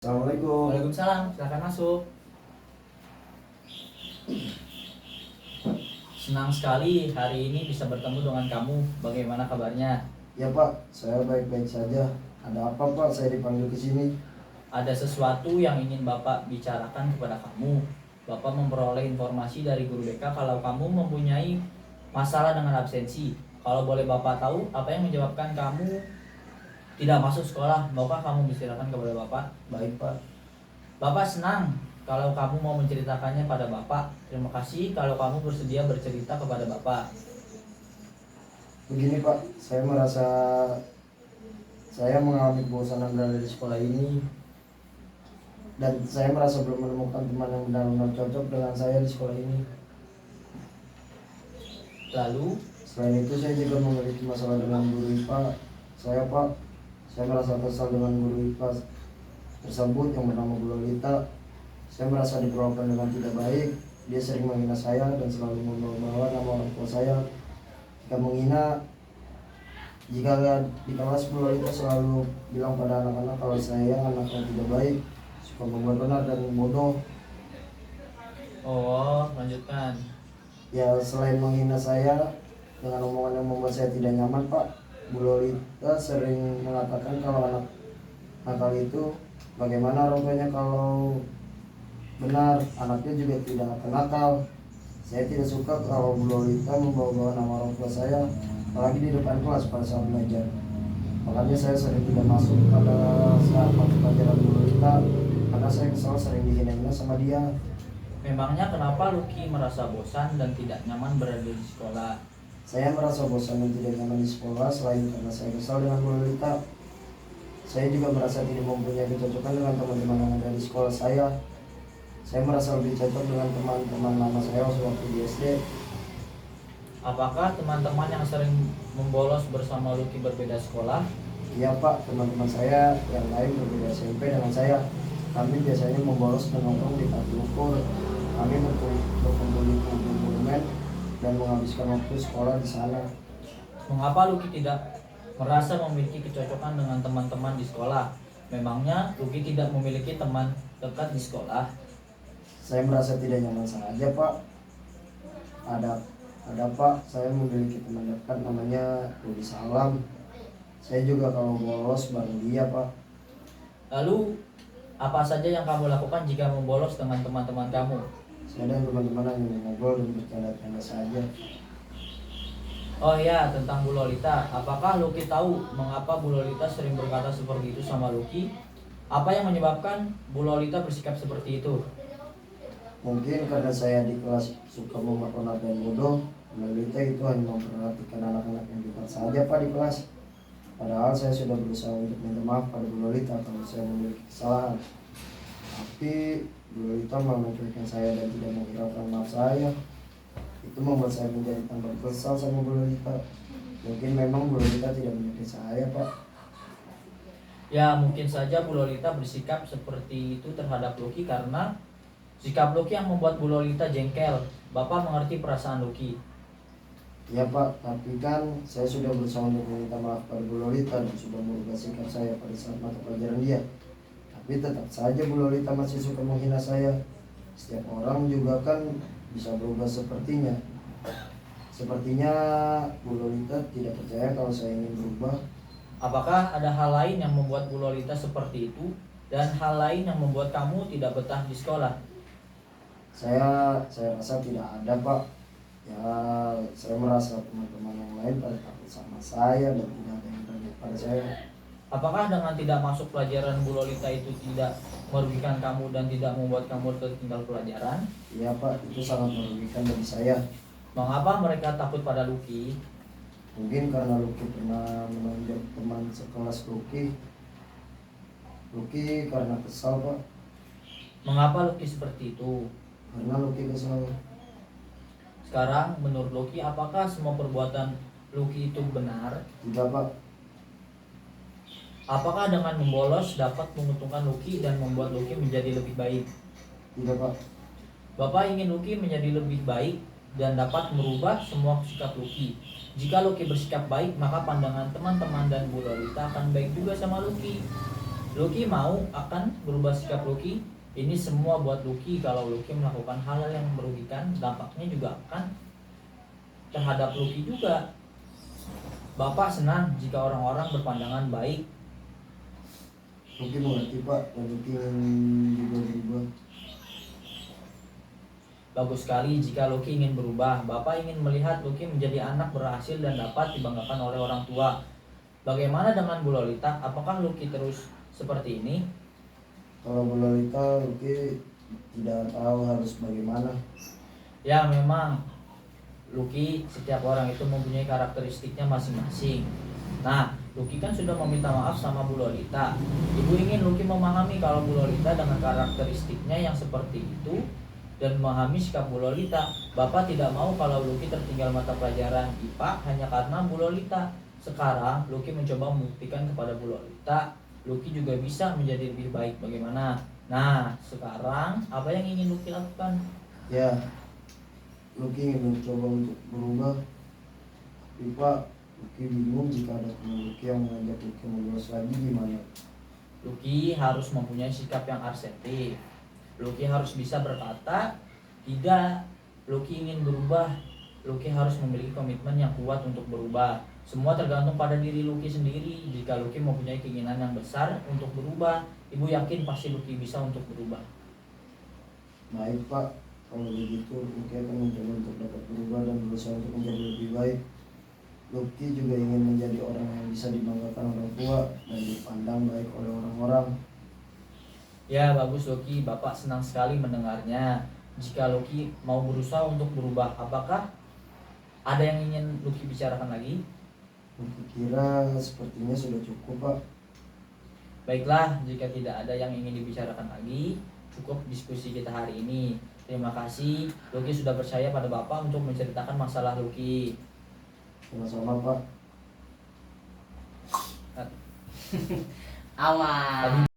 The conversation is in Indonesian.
Assalamualaikum. Waalaikumsalam, silakan masuk. Senang sekali hari ini bisa bertemu dengan kamu. Bagaimana kabarnya? Ya Pak, saya baik-baik saja. Ada apa Pak? Saya dipanggil ke sini. Ada sesuatu yang ingin Bapak bicarakan kepada kamu. Bapak memperoleh informasi dari guru BK kalau kamu mempunyai masalah dengan absensi. Kalau boleh Bapak tahu, apa yang menyebabkan kamu tidak masuk sekolah? Maukah kamu menceritakan kepada Bapak? Baik Pak. Bapak senang kalau kamu mau menceritakannya pada Bapak. Terima kasih kalau kamu bersedia bercerita kepada Bapak. Begini Pak, saya merasa saya mengalami kebosanan berada di sekolah ini. Dan saya merasa belum menemukan teman yang benar-benar cocok dengan saya di sekolah ini. Lalu, Selain itu saya juga memiliki masalah dengan guru IPA. Saya merasa kesal dengan guru IPA tersebut yang bernama Bu Lolita. Saya merasa diperlakukan dengan tidak baik. Dia sering menghina saya dan selalu membawa nama orang tua saya. Jika di kelas Bu Lolita selalu bilang pada anak-anak kalau saya anak yang tidak baik, suka membuat benar dan bodoh. lanjutkan. Ya, selain menghina saya dengan omongan yang membuat saya tidak nyaman Pak, Bu Lolita sering mengatakan kalau anak nakal itu bagaimana orang tuanya kalau benar, anaknya juga tidak akan nakal. Saya tidak suka kalau Bu Lolita membawa-bawa nama orang tua saya, apalagi di depan kelas pada saat belajar. Makanya saya sering tidak masuk pada saat mata pelajaran Bu Lolita, karena saya kesal sering dihina-hina sama dia. Memangnya kenapa Lucky merasa bosan dan tidak nyaman berada di sekolah? Saya merasa bosan dan tidak nyaman di sekolah selain karena saya kesal dengan Bu Lolita. Saya juga merasa tidak mempunyai kecocokan dengan teman-teman yang ada di sekolah saya. Saya merasa lebih cocok dengan teman-teman lama saya waktu di SD. Apakah teman-teman yang sering membolos bersama Lucky berbeda sekolah? Iya Pak, teman-teman saya yang lain berbeda SMP dengan saya. Kami biasanya membolos dan nongkrong di Parkir Ukur. Kami berkumpul di kumpul monumen dan menghabiskan waktu sekolah di sana. Mengapa Lucky tidak merasa memiliki kecocokan dengan teman-teman di sekolah? Memangnya Lucky tidak memiliki teman dekat di sekolah? Saya merasa tidak nyaman saja Pak. Ada Pak, saya memiliki teman dekat namanya Rudi Salam. Saya juga kalau bolos bareng dia Pak. Lalu, apa saja yang kamu lakukan jika membolos dengan teman-teman kamu? Saya dan teman-teman hanya ngobrol dan bercanda-canda saja. Oh ya, tentang Bu Lolita. Apakah Lucky tahu mengapa Bu Lolita sering berkata seperti itu sama Lucky? Apa yang menyebabkan Bu Lolita bersikap seperti itu? Mungkin karena saya di kelas suka memperkonar dan bodoh. Bu Lolita itu hanya memperhatikan anak-anak yang pintar saja Pak di kelas. Padahal saya sudah berusaha untuk minta maaf pada Bu Lolita kalau saya memiliki kesalahan. Tapi Bu Lolita malah mencuekin saya dan tidak menghiraukan maaf saya. Itu membuat saya menjadi tambah kesal sama Bu Lolita. Mungkin memang Bu Lolita tidak menyukai saya Pak. Ya, mungkin saja Bu Lolita bersikap seperti itu terhadap Lucky karena sikap Lucky yang membuat Bu Lolita jengkel. Bapak mengerti perasaan Lucky. Ya Pak, tapi kan saya sudah berusaha untuk meminta maaf pada Bu Lolita dan sudah merubah sikap saya pada saat mata pelajaran dia. Tapi tetap saja Bu Lolita masih suka menghina saya. Setiap orang juga kan bisa berubah sepertinya. Sepertinya Bu Lolita tidak percaya kalau saya ingin berubah. Apakah ada hal lain yang membuat Bu Lolita seperti itu dan hal lain yang membuat kamu tidak betah di sekolah? Saya rasa tidak ada Pak. Ya, saya merasa teman-teman yang lain pada takut sama saya dan tidak ada yang berani pada saya. Apakah dengan tidak masuk pelajaran Bu Lolita itu tidak merugikan kamu dan tidak membuat kamu tertinggal pelajaran? Iya Pak, itu sangat merugikan bagi saya. Mengapa mereka takut pada Lucky? Mungkin karena Lucky pernah menonjol teman sekelas Lucky. Lucky karena kesal Pak. Mengapa Lucky seperti itu? Karena Lucky kesal. Sekarang menurut Lucky, apakah semua perbuatan Lucky itu benar? Tidak Pak. Apakah dengan membolos dapat menguntungkan Lucky dan membuat Lucky menjadi lebih baik? Tidak Pak. Bapak ingin Lucky menjadi lebih baik dan dapat merubah semua sikap Lucky. Jika Lucky bersikap baik, maka pandangan teman-teman dan Bu Lolita akan baik juga sama Lucky. Lucky mau akan berubah sikap Lucky. Ini semua buat Lucky. Kalau Lucky melakukan hal-hal yang merugikan, dampaknya juga akan terhadap Lucky juga. Bapak senang jika orang-orang berpandangan baik. Lucky mengerti Pak, dan Lucky ingin juga berubah. Bagus sekali jika Lucky ingin berubah. Bapak ingin melihat Lucky menjadi anak berhasil dan dapat dibanggakan oleh orang tua. Bagaimana dengan Bu Lolita? Apakah Lucky terus seperti ini? Kalau Bu Lolita, Lucky tidak tahu harus bagaimana. Ya memang Lucky, setiap orang itu mempunyai karakteristiknya masing-masing. Nah, Lucky kan sudah meminta maaf sama Bu Lolita. Ibu ingin Lucky memahami kalau Bu Lolita dengan karakteristiknya yang seperti itu dan memahami sikap Bu Lolita. Bapak tidak mau kalau Lucky tertinggal mata pelajaran IPA hanya karena Bu Lolita. Sekarang Lucky mencoba membuktikan kepada Bu Lolita, Lucky juga bisa menjadi lebih baik. Bagaimana? Nah, sekarang apa yang ingin Lucky lakukan? Ya, Lucky ingin mencoba untuk berubah. Tapi Pak, Lucky bingung jika ada teman Lucky yang mengajak Lucky ngobrol lagi gimana. Lucky harus mempunyai sikap yang asertif. Lucky harus bisa berkata tidak. Lucky ingin berubah. Lucky harus memiliki komitmen yang kuat untuk berubah. Semua tergantung pada diri Lucky sendiri. Jika Lucky mempunyai keinginan yang besar untuk berubah, Ibu yakin pasti Lucky bisa untuk berubah. Baik Pak, kalau begitu Lucky akan mencoba untuk dapat berubah dan berusaha untuk menjadi lebih baik. Lucky juga ingin menjadi orang yang bisa dibanggakan orang tua dan dipandang baik oleh orang-orang. Ya bagus Lucky, Bapak senang sekali mendengarnya. Jika Lucky mau berusaha untuk berubah, apakah ada yang ingin Lucky bicarakan lagi? Lucky kira sepertinya sudah cukup Pak. Baiklah, jika tidak ada yang ingin dibicarakan lagi, cukup diskusi kita hari ini. Terima kasih, Lucky sudah percaya pada Bapak untuk menceritakan masalah Lucky. Sama-sama Pak. Aman.